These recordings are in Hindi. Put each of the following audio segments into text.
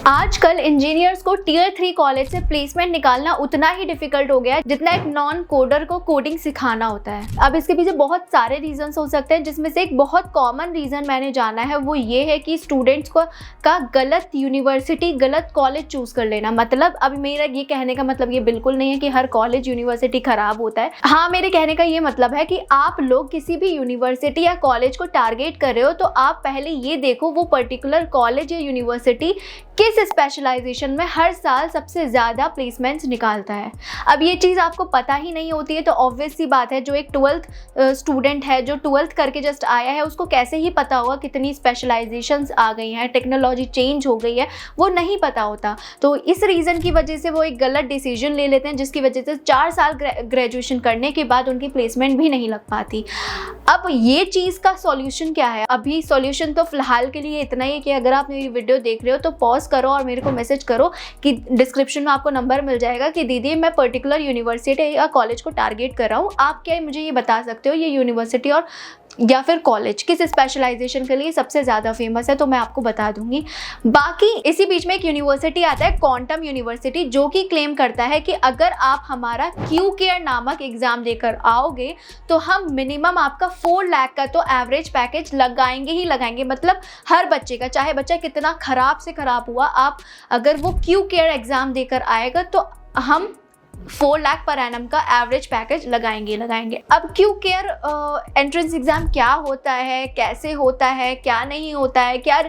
आजकल इंजीनियर्स को टीयर 3 कॉलेज से प्लेसमेंट निकालना उतना ही डिफिकल्ट हो गया है जितना एक नॉन कोडर को कोडिंग सिखाना होता है। अब इसके पीछे बहुत सारे रीजंस हो सकते हैं, जिसमें से एक बहुत कॉमन रीजन मैंने जाना है वो ये है कि स्टूडेंट्स को का गलत यूनिवर्सिटी गलत कॉलेज चूज कर लेना। मतलब अब मेरा ये कहने का मतलब ये बिल्कुल नहीं है कि हर कॉलेज यूनिवर्सिटी खराब होता है। हाँ, मेरे कहने का ये मतलब है कि आप लोग किसी भी यूनिवर्सिटी या कॉलेज को टारगेट कर रहे हो तो आप पहले ये देखो वो पर्टिकुलर कॉलेज या यूनिवर्सिटी किस स्पेशलाइजेशन में हर साल सबसे ज़्यादा प्लेसमेंट्स निकालता है। अब ये चीज़ आपको पता ही नहीं होती है तो ऑब्वियस सी बात है, जो एक 12th स्टूडेंट है जो 12th करके जस्ट आया है उसको कैसे ही पता होगा कितनी स्पेशलाइजेशंस आ गई हैं, टेक्नोलॉजी चेंज हो गई है, वो नहीं पता होता। तो इस रीज़न की वजह से वो एक गलत डिसीजन ले लेते हैं, जिसकी वजह से 4 साल ग्रेजुएशन करने के बाद उनकी प्लेसमेंट भी नहीं लग पाती। अब ये चीज़ का सॉल्यूशन क्या है? अभी सॉल्यूशन तो फिलहाल के लिए इतना ही है कि अगर आप मेरी वीडियो देख रहे हो तो पॉज करो और मेरे को मैसेज करो कि डिस्क्रिप्शन में आपको नंबर मिल जाएगा कि दीदी मैं पर्टिकुलर यूनिवर्सिटी या कॉलेज को टारगेट कर रहा हूँ, आप क्या मुझे ये बता सकते हो ये यूनिवर्सिटी और या फिर कॉलेज किस स्पेशलाइजेशन के लिए सबसे ज़्यादा फेमस है, तो मैं आपको बता दूंगी। बाकी इसी बीच में एक यूनिवर्सिटी आता है क्वांटम यूनिवर्सिटी, जो कि क्लेम करता है कि अगर आप हमारा क्यू केयर नामक एग्जाम देकर आओगे तो हम मिनिमम आपका 4 लाख का तो एवरेज पैकेज लगाएंगे ही लगाएंगे। मतलब हर बच्चे का, चाहे बच्चा कितना खराब से खराब हुआ, आप अगर वो क्यू केयर एग्जाम देकर आएगा तो हम 4 लाख पर एनम का एवरेज पैकेज लगाएंगे। अब क्यू केयर एंट्रेंस एग्जाम क्या होता है, कैसे होता है, क्या नहीं होता है, क्या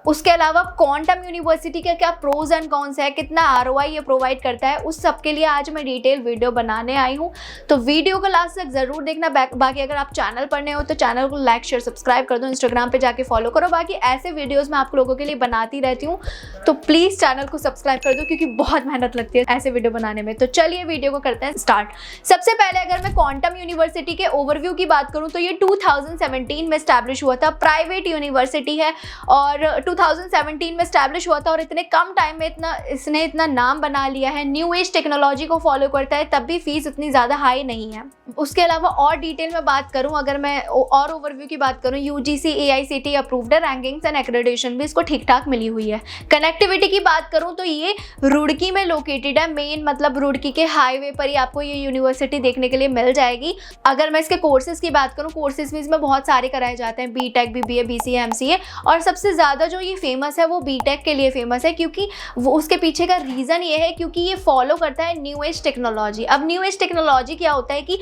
उसके अलावा क्वांटम यूनिवर्सिटी का क्या प्रोज एंड कॉन्स है, कितना ROI ये प्रोवाइड करता है, उस सब के लिए आज मैं डिटेल वीडियो बनाने आई हूँ। तो वीडियो को लास्ट तक ज़रूर देखना। बाकी अगर आप चैनल पर नए हो तो चैनल को लाइक शेयर सब्सक्राइब कर दो, इंस्टाग्राम पे जाके फॉलो करो। बाकी ऐसे वीडियोज़ मैं आप लोगों के लिए बनाती रहती हूँ, तो प्लीज़ चैनल को सब्सक्राइब कर दो क्योंकि बहुत मेहनत लगती है ऐसे वीडियो बनाने में। तो चलिए वीडियो को करते हैं स्टार्ट। सबसे पहले अगर मैं क्वांटम यूनिवर्सिटी के ओवरव्यू की बात करूँ तो ये 2017 में स्टैब्लिश हुआ था। प्राइवेट यूनिवर्सिटी है और 2017 में स्टैब्लिश हुआ था और इतने कम टाइम में इसने इतना नाम बना लिया है। न्यू एज टेक्नोलॉजी को फॉलो करता है, तब भी फीस उतनी ज़्यादा हाई नहीं है। उसके अलावा और डिटेल में बात करूं, अगर मैं और ओवरव्यू की बात करूं, UGC AICTE अप्रूव्ड है, रैंकिंग्स एंड एक्रेडिटेशन भी इसको ठीक ठाक मिली हुई है। कनेक्टिविटी की बात करूं तो ये रुड़की में लोकेटेड है। मेन मतलब रुड़की के हाईवे पर ही आपको ये यूनिवर्सिटी देखने के लिए मिल जाएगी। अगर मैं इसके कोर्सेज की बात करूं, कोर्सेज में इसमें बहुत सारे कराए जाते हैं, BTech, BBA, BCA, MCA, और सबसे ज़्यादा जो ये फेमस है वो BTech के लिए फेमस है, क्योंकि वो उसके पीछे का रीज़न ये है क्योंकि ये फॉलो करता है न्यू एज टेक्नोलॉजी। अब न्यू एज टेक्नोलॉजी क्या होता है कि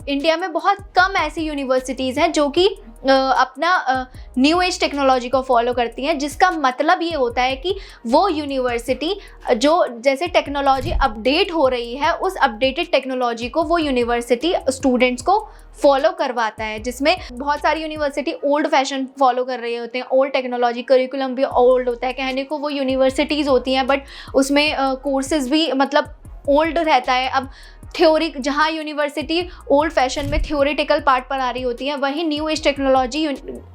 इंडिया में बहुत कम ऐसी यूनिवर्सिटीज़ हैं जो कि अपना न्यू एज टेक्नोलॉजी को फॉलो करती हैं, जिसका मतलब ये होता है कि वो यूनिवर्सिटी जो जैसे टेक्नोलॉजी अपडेट हो रही है उस अपडेटेड टेक्नोलॉजी को वो यूनिवर्सिटी स्टूडेंट्स को फॉलो करवाता है। जिसमें बहुत सारी यूनिवर्सिटी ओल्ड फैशन फॉलो कर रहे होते हैं, ओल्ड टेक्नोलॉजी, करिकुलम भी ओल्ड होता है, कहने को वो यूनिवर्सिटीज़ होती हैं बट उसमें कोर्सेज भी मतलब ओल्ड रहता है। अब थ्योरी, जहाँ यूनिवर्सिटी ओल्ड फैशन में थ्योरेटिकल पार्ट पर आ रही होती है, वहीं न्यू एज टेक्नोलॉजी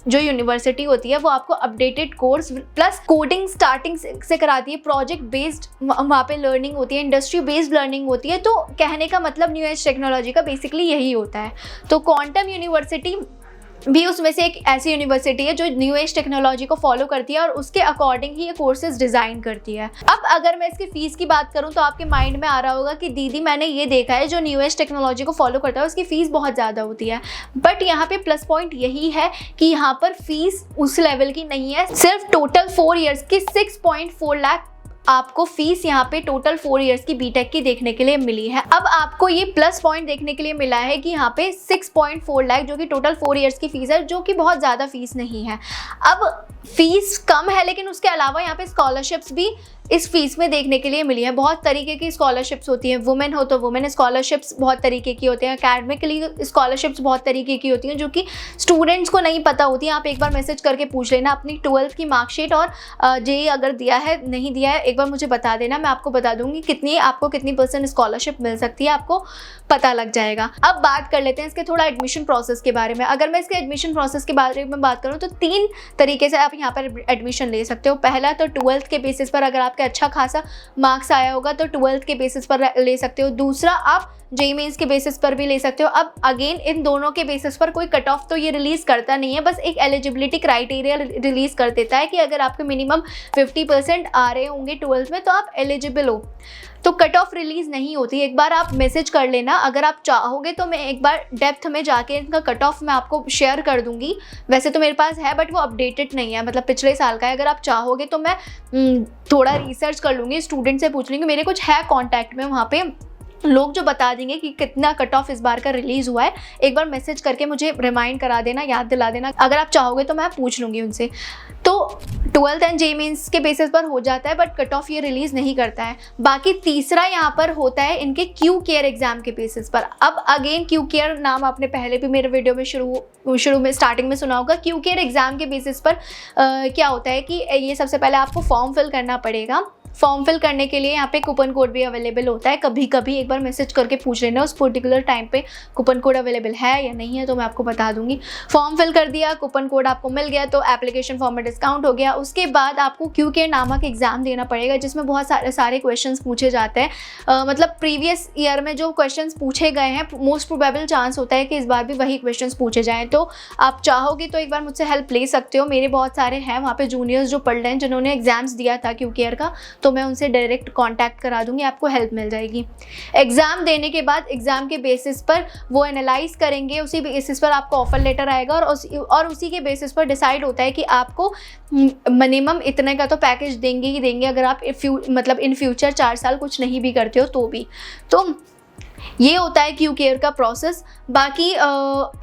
जो यूनिवर्सिटी होती है वो आपको updated course plus coding starting से कराती है, प्रोजेक्ट बेस्ड वहाँ पे लर्निंग होती है, इंडस्ट्री बेस्ड लर्निंग होती है। तो कहने का मतलब न्यू एज टेक्नोलॉजी का बेसिकली यही होता है। तो क्वांटम यूनिवर्सिटी भी उसमें से एक ऐसी यूनिवर्सिटी है जो न्यू एज टेक्नोलॉजी को फॉलो करती है और उसके अकॉर्डिंग ही ये कोर्सेज डिज़ाइन करती है। अब अगर मैं इसकी फ़ीस की बात करूं तो आपके माइंड में आ रहा होगा कि दीदी मैंने ये देखा है जो न्यू एज टेक्नोलॉजी को फॉलो करता है उसकी फ़ीस बहुत ज़्यादा होती है, बट यहाँ पे प्लस पॉइंट यही है कि यहाँ पर फीस उस लेवल की नहीं है। सिर्फ टोटल 4 ईयर्स की 6.4 लाख आपको फीस यहाँ पे टोटल 4 इयर्स की BTech की देखने के लिए मिली है। अब आपको ये प्लस पॉइंट देखने के लिए मिला है कि यहाँ पे 6.4 लाख जो कि टोटल 4 इयर्स की फीस है, जो कि बहुत ज़्यादा फीस नहीं है। अब फीस कम है लेकिन उसके अलावा यहाँ पे स्कॉलरशिप्स भी इस फीस में देखने के लिए मिली है। बहुत तरीके की स्कॉलरशिप्स होती हैं, वुमेन हो तो वुमेन स्कॉलरशिप्स बहुत तरीके की होती हैं, अकेडमिकली स्कॉलरशिप्स बहुत तरीके की होती हैं जो कि स्टूडेंट्स को नहीं पता होती हैं। आप एक बार मैसेज करके पूछ लेना अपनी 12th की मार्कशीट और JEE अगर दिया है नहीं दिया है एक बार मुझे बता देना, मैं आपको बता दूंगी कितनी परसेंट स्कॉलरशिप मिल सकती है, आपको पता लग जाएगा। अब बात कर लेते हैं इसके थोड़ा एडमिशन प्रोसेस के बारे में। अगर मैं इसके एडमिशन प्रोसेस के बारे में बात करूँ तो 3 तरीके से आप यहाँ पर एडमिशन ले सकते हो। पहला तो 12th के बेसिस पर, अगर आपके अच्छा खासा मार्क्स आया होगा तो 12th के बेसिस पर ले सकते हो। दूसरा आप जेईई मेंस के बेसिस पर भी ले सकते हो। अब अगेन इन दोनों के बेसिस पर कोई कट ऑफ तो ये रिलीज करता नहीं है, बस एक एलिजिबिलिटी क्राइटेरिया रिलीज कर देता है कि अगर आपके मिनिमम 50% आ रहे होंगे 12th में तो आप एलिजिबल हो। तो कट ऑफ रिलीज नहीं होती। एक बार आप मैसेज कर लेना, अगर आप चाहोगे तो मैं एक बार डेप्थ में जाके इनका कट ऑफ मैं आपको शेयर कर दूंगी। वैसे तो मेरे पास है बट वो अपडेटेड नहीं है, मतलब पिछले साल का है। अगर आप चाहोगे तो मैं थोड़ा रिसर्च कर लूँगी, स्टूडेंट से पूछ लूँगी, मेरे कुछ है कॉन्टैक्ट में वहाँ पे लोग जो बता देंगे कि कितना कट ऑफ इस बार का रिलीज़ हुआ है। एक बार मैसेज करके मुझे रिमाइंड करा देना, याद दिला देना, अगर आप चाहोगे तो मैं पूछ लूँगी उनसे। तो 12th एंड जेईई मेंस के बेसिस पर हो जाता है बट कट ऑफ ये रिलीज़ नहीं करता है। बाकी तीसरा यहाँ पर होता है इनके क्यू केयर एग्जाम के बेसिस पर। अब अगेन क्यू केयर नाम आपने पहले भी मेरे वीडियो में शुरू में स्टार्टिंग में सुना होगा। क्यू केयर एग्जाम के बेसिस पर क्या होता है कि ये सबसे पहले आपको फॉर्म फिल करना पड़ेगा। फॉर्म फिल करने के लिए यहाँ पे कूपन कोड भी अवेलेबल होता है। कभी कभी एक बार मैसेज करके पूछ लेना उस पर्टिकुलर टाइम पे कूपन कोड अवेलेबल है या नहीं है, तो मैं आपको बता दूंगी। फॉर्म फिल कर दिया, कूपन कोड आपको मिल गया तो एप्लीकेशन फॉर्म में डिस्काउंट हो गया। उसके बाद आपको क्यू केयर नामक एग्जाम देना पड़ेगा जिसमें बहुत सारे क्वेश्चंस पूछे जाते हैं। मतलब प्रीवियस ईयर में जो क्वेश्चंस पूछे गए हैं मोस्ट प्रोबेबल चांस होता है कि इस बार भी वही क्वेश्चंस पूछे जाएँ। तो आप चाहोगे तो एक बार मुझसे हेल्प ले सकते हो। मेरे बहुत सारे हैं वहाँ पे जूनियर्स जो पढ़ रहे हैं जिन्होंने एग्जाम्स दिया था क्यू केयर का, तो मैं उनसे डायरेक्ट कांटेक्ट करा दूंगी, आपको हेल्प मिल जाएगी। एग्जाम देने के बाद एग्जाम के बेसिस पर वो एनालाइज करेंगे, उसी बेसिस पर आपको ऑफर लेटर आएगा और उसी के बेसिस पर डिसाइड होता है कि आपको मिनिमम इतने का तो पैकेज देंगे ही देंगे अगर आप मतलब इन फ्यूचर 4 साल कुछ नहीं भी करते हो तो भी। तो ये होता है क्यू केयर का प्रोसेस। बाकी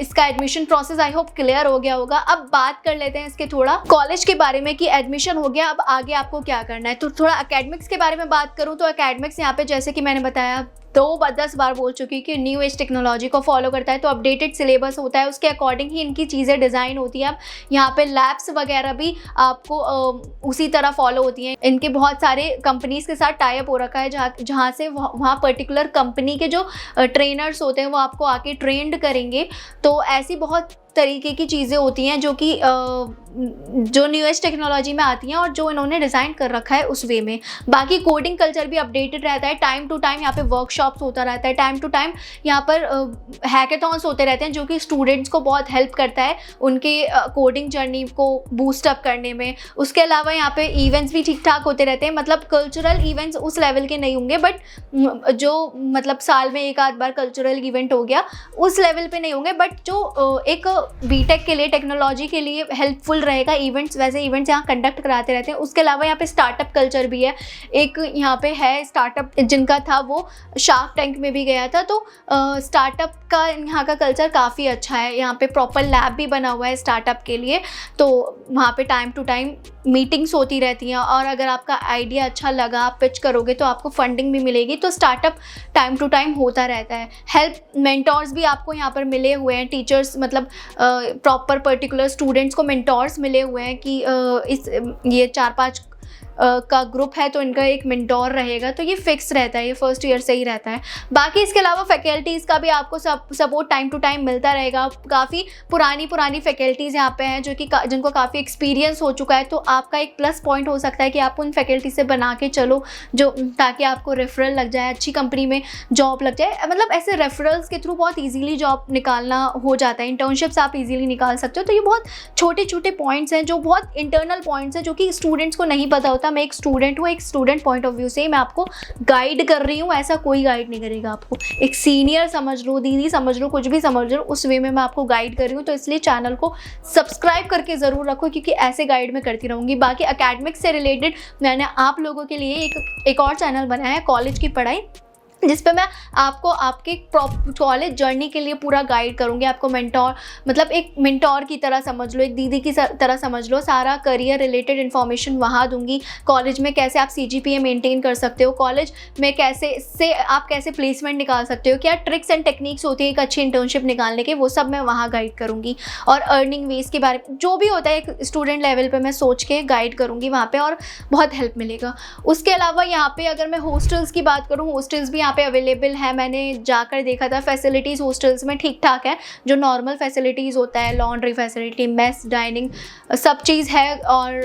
इसका admission process I hope clear हो गया होगा। अब बात कर लेते हैं इसके थोड़ा कॉलेज के बारे में कि एडमिशन हो गया, अब आगे आपको क्या करना है। तो थोड़ा एकेडमिक्स के बारे में बात करूँ तो एकेडमिक्स यहाँ पे जैसे कि मैंने बताया 10 बार बोल चुकी कि न्यू एज टेक्नोलॉजी को फॉलो करता है, तो अपडेटेड सिलेबस होता है, उसके अकॉर्डिंग ही इनकी चीज़ें डिज़ाइन होती है। अब यहाँ पे लैब्स वगैरह भी आपको उसी तरह फॉलो होती हैं। इनके बहुत सारे कंपनीज़ के साथ टाई अप हो रखा है जहाँ से वहाँ पर्टिकुलर कंपनी के जो ट्रेनर्स होते हैं वो आपको आके ट्रेंड करेंगे। तो ऐसी बहुत तरीके की चीज़ें होती हैं जो कि जो न्यू एज टेक्नोलॉजी में आती हैं और जो इन्होंने डिज़ाइन कर रखा है उस वे में। बाकी कोडिंग कल्चर भी अपडेटेड रहता है, टाइम टू टाइम यहाँ पे वर्कशॉप्स होता रहता है, टाइम टू टाइम यहाँ पर हैकेथॉन्स होते रहते हैं जो कि स्टूडेंट्स को बहुत हेल्प करता है उनके कोडिंग जर्नी को बूस्ट अप करने में। उसके अलावा यहाँ पे इवेंट्स भी ठीक ठाक होते रहते हैं, मतलब कल्चरल इवेंट्स उस लेवल के नहीं होंगे बट जो मतलब साल में 1 आध बार कल्चरल इवेंट हो गया उस लेवल पे नहीं होंगे, बट जो एक बीटेक के लिए टेक्नोलॉजी के लिए हेल्पफुल रहेगा इवेंट्स, वैसे इवेंट्स यहाँ कंडक्ट कराते रहते हैं। उसके अलावा यहाँ पे स्टार्टअप कल्चर भी है। एक यहाँ पे है स्टार्टअप जिनका था वो शार्क टैंक में भी गया था, तो स्टार्टअप का यहाँ का कल्चर काफ़ी अच्छा है। यहाँ पे प्रॉपर लैब भी बना हुआ है स्टार्टअप के लिए, तो वहाँ पे टाइम टू टाइम मीटिंग्स होती रहती हैं और अगर आपका आइडिया अच्छा लगा आप पिच करोगे तो आपको फंडिंग भी मिलेगी। तो स्टार्टअप टाइम टू टाइम होता रहता है। हेल्प मेंटोर्स भी आपको यहाँ पर मिले हुए हैं, टीचर्स मतलब प्रॉपर पर्टिकुलर स्टूडेंट्स को मेंटोर्स मिले हुए हैं कि ये 4-5 का ग्रुप है तो इनका एक मेंटोर रहेगा, तो ये फिक्स रहता है, ये फर्स्ट ईयर से ही रहता है। बाकी इसके अलावा फैकल्टीज़ का भी आपको सपोर्ट टाइम टू टाइम मिलता रहेगा। काफ़ी पुरानी फैकल्टीज़ यहाँ पे हैं जो कि जिनको काफ़ी एक्सपीरियंस हो चुका है, तो आपका एक प्लस पॉइंट हो सकता है कि आप उन फैकल्टी से बना के चलो जो ताकि आपको रेफरल लग जाए, अच्छी कंपनी में जॉब लग जाए। मतलब ऐसे रेफरल्स के थ्रू बहुत ईजीली जॉब निकालना हो जाता है, इंटर्नशिप्स आप ईजिली निकाल सकते हो। तो ये बहुत छोटे पॉइंट्स हैं जो बहुत इंटरनल पॉइंट्स हैं जो कि स्टूडेंट्स को नहीं पता होता। मैं एक स्टूडेंट हूँ, एक स्टूडेंट पॉइंट ऑफ व्यू से मैं आपको गाइड कर रही हूँ, ऐसा कोई गाइड नहीं करेगा आपको। एक सीनियर समझ लो, दीदी समझ लो, कुछ भी समझ लो, उस वे में मैं आपको गाइड कर रही हूँ। तो इसलिए चैनल को सब्सक्राइब करके ज़रूर रखो क्योंकि ऐसे गाइड मैं करती रहूँगी। बाकी एकेडमिक्स से रिलेटेड मैंने आप लोगों के लिए एक और चैनल बनाया है, कॉलेज की पढ़ाई। जिस पे मैं आपको आपके कॉलेज जर्नी के लिए पूरा गाइड करूँगी। आपको मेंटोर, मतलब एक मेंटोर की तरह समझ लो, एक दीदी की तरह समझ लो। सारा करियर रिलेटेड इन्फॉर्मेशन वहाँ दूंगी। कॉलेज में कैसे आप CGPA मेंटेन कर सकते हो, कॉलेज में आप कैसे प्लेसमेंट निकाल सकते हो, क्या ट्रिक्स एंड टेक्निक्स होती है एक अच्छी इंटर्नशिप निकालने के, वो सब मैं वहाँ गाइड करूँगी। और अर्निंग वेज के बारे में जो भी होता है एक स्टूडेंट लेवल पर मैं सोच के गाइड करूँगी वहाँ पर, और बहुत हेल्प मिलेगा। उसके अलावा यहाँ पे अगर मैं हॉस्टल्स की बात करूँ, हॉस्टल्स भी यहाँ पे अवेलेबल है। मैंने जाकर देखा था, फैसिलिटीज़ हॉस्टल्स में ठीक ठाक है, जो नॉर्मल फैसिलिटीज़ होता है, लॉन्ड्री फैसिलिटी, मेस, डाइनिंग, सब चीज़ है। और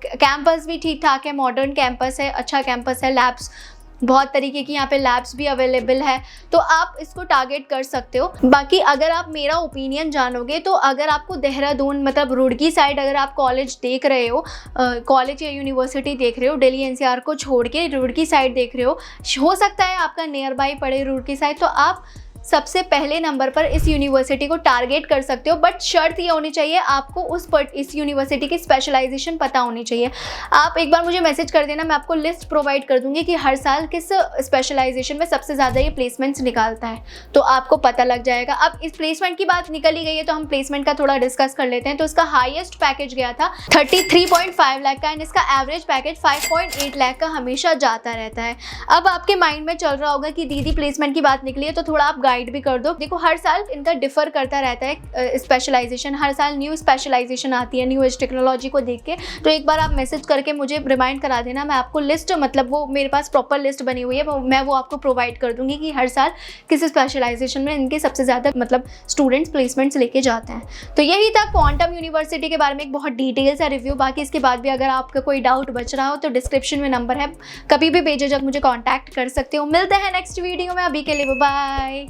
कैंपस भी ठीक ठाक है, मॉडर्न कैंपस है, अच्छा कैंपस है। लैब्स बहुत तरीके की यहाँ पे लैब्स भी अवेलेबल है, तो आप इसको टारगेट कर सकते हो। बाकी अगर आप मेरा ओपिनियन जानोगे तो अगर आपको देहरादून मतलब रुड़की साइड अगर आप कॉलेज देख रहे हो, कॉलेज या यूनिवर्सिटी देख रहे हो, दिल्ली NCR को छोड़ के रुड़की साइड देख रहे हो सकता है आपका नियर बाई पड़े रुड़की साइड, तो आप सबसे पहले नंबर पर इस यूनिवर्सिटी को टारगेट कर सकते हो। बट शर्त ये होनी चाहिए आपको इस यूनिवर्सिटी की स्पेशलाइजेशन पता होनी चाहिए। आप एक बार मुझे मैसेज कर देना, मैं आपको लिस्ट प्रोवाइड कर दूंगी कि हर साल किस स्पेशलाइजेशन में सबसे ज़्यादा ये प्लेसमेंट्स निकालता है, तो आपको पता लग जाएगा। अब इस प्लेसमेंट की बात निकल ही गई है तो हम प्लेसमेंट का थोड़ा डिस्कस कर लेते हैं। तो इसका हाईएस्ट पैकेज गया था 33.5 लाख का, एंड इसका एवरेज पैकेज 5.8 लाख का हमेशा जाता रहता है। अब आपके माइंड में चल रहा होगा कि दीदी प्लेसमेंट की बात निकली है तो थोड़ा आप गाइड भी कर दो। देखो हर साल इनका डिफर करता रहता है स्पेशलाइजेशन, हर साल न्यू स्पेशलाइजेशन आती है न्यू एज टेक्नोलॉजी को देख के। तो एक बार आप मैसेज करके मुझे रिमाइंड करा देना, मैं आपको लिस्ट, मतलब वो मेरे पास प्रॉपर लिस्ट बनी हुई है, मैं वो आपको प्रोवाइड कर दूंगी कि हर साल किस स्पेशलाइजेशन में इनके सबसे ज़्यादा मतलब स्टूडेंट्स प्लेसमेंट्स लेके जाते हैं। तो यही था क्वांटम यूनिवर्सिटी के बारे में एक बहुत डिटेल सा रिव्यू। बाकी इसके बाद भी अगर आपका कोई डाउट बच रहा हो तो डिस्क्रिप्शन में नंबर है, कभी भी बेझिझक मुझे कॉन्टैक्ट कर सकते हो। मिलते हैं नेक्स्ट वीडियो में, अभी के लिए बाय।